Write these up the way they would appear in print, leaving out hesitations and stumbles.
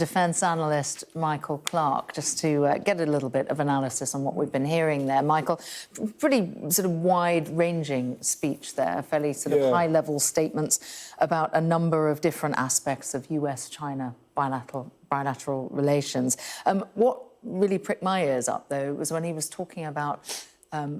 Defence analyst Michael Clarke, just to get a little bit of analysis on what we've been hearing there. Michael, pretty sort of wide-ranging speech there, fairly sort of high-level statements about a number of different aspects of US-China bilateral relations. What really pricked my ears up, though, was when he was talking about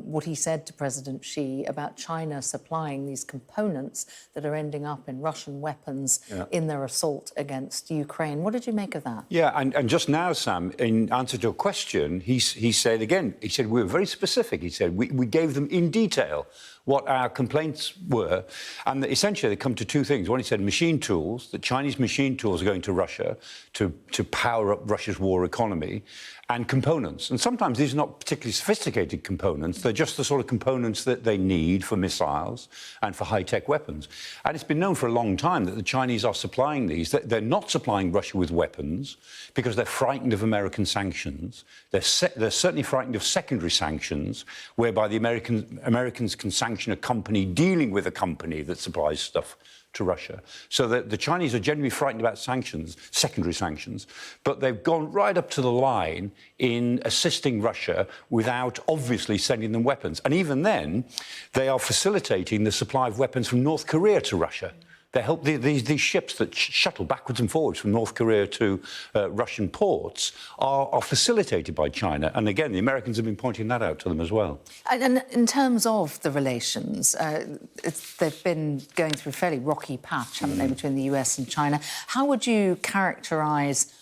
what he said to President Xi about China supplying these components that are ending up in Russian weapons in their assault against Ukraine. What did you make of that? Yeah, and just now, Sam, in answer to your question, he said again, he said we were very specific. He said we gave them in detail what our complaints were. And essentially, they come to two things. One, he said machine tools, that Chinese machine tools are going to Russia to power up Russia's war economy, and components. And sometimes these are not particularly sophisticated components. They're just the sort of components that they need for missiles and for high-tech weapons. And it's been known for a long time that the Chinese are supplying these. They're not supplying Russia with weapons because they're frightened of American sanctions. They're certainly frightened of secondary sanctions, whereby the Americans can sanction a company dealing with a company that supplies stuff to Russia. So the Chinese are genuinely frightened about sanctions, secondary sanctions, but they've gone right up to the line in assisting Russia without obviously sending them weapons. And even then, they are facilitating the supply of weapons from North Korea to Russia. They help these ships that shuttle backwards and forwards from North Korea to Russian ports are facilitated by China. And again, the Americans have been pointing that out to them as well. And in terms of the relations, they've been going through a fairly rocky patch, haven't they, between the US and China. How would you characterise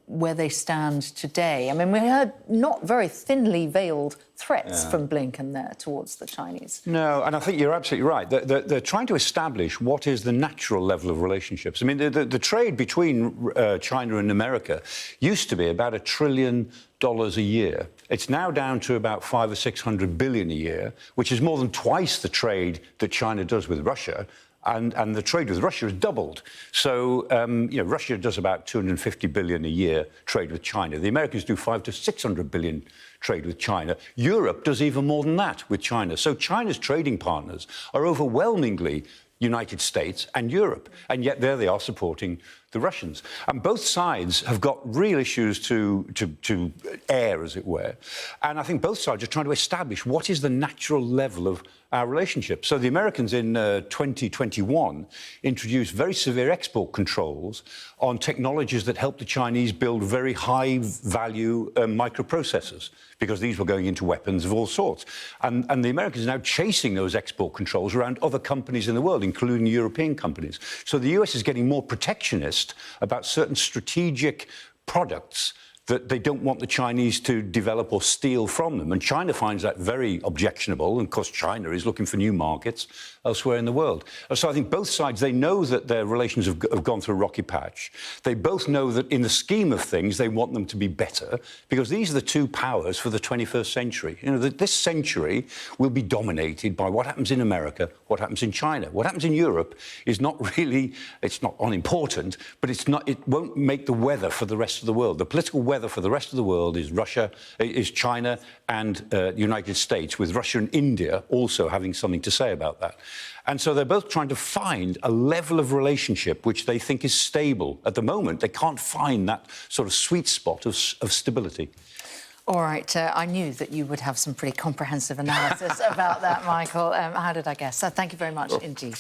where they stand today? I mean, we heard not very thinly veiled threats from Blinken there towards the Chinese. No, and I think you're absolutely right. They're trying to establish what is the natural level of relationships. I mean, the trade between China and America used to be about $1 trillion a year. It's now down to about 500 or 600 billion a year, which is more than twice the trade that China does with Russia. And the trade with Russia has doubled. So, Russia does about 250 billion a year trade with China. The Americans do 500 to 600 billion trade with China. Europe does even more than that with China. So China's trading partners are overwhelmingly United States and Europe, and yet there they are supporting the Russians. And both sides have got real issues to air, as it were. And I think both sides are trying to establish what is the natural level of our relationship. So the Americans in 2021 introduced very severe export controls on technologies that help the Chinese build very high-value microprocessors, because these were going into weapons of all sorts. And the Americans are now chasing those export controls around other companies in the world, including European companies. So the US is getting more protectionist about certain strategic products that they don't want the Chinese to develop or steal from them. And China finds that very objectionable. And of course, China is looking for new markets elsewhere in the world. So I think both sides, they know that their relations have gone through a rocky patch. They both know that in the scheme of things, they want them to be better, because these are the two powers for the 21st century. You know, this century will be dominated by what happens in America, what happens in China. What happens in Europe is not really, it's not unimportant, but it won't make the weather for the rest of the world. The political weather for the rest of the world is China and the United States, with Russia and India also having something to say about that. And so they're both trying to find a level of relationship which they think is stable. At the moment, they can't find that sort of sweet spot of stability. All right, I knew that you would have some pretty comprehensive analysis about that, Michael. How did I guess? Thank you very much indeed.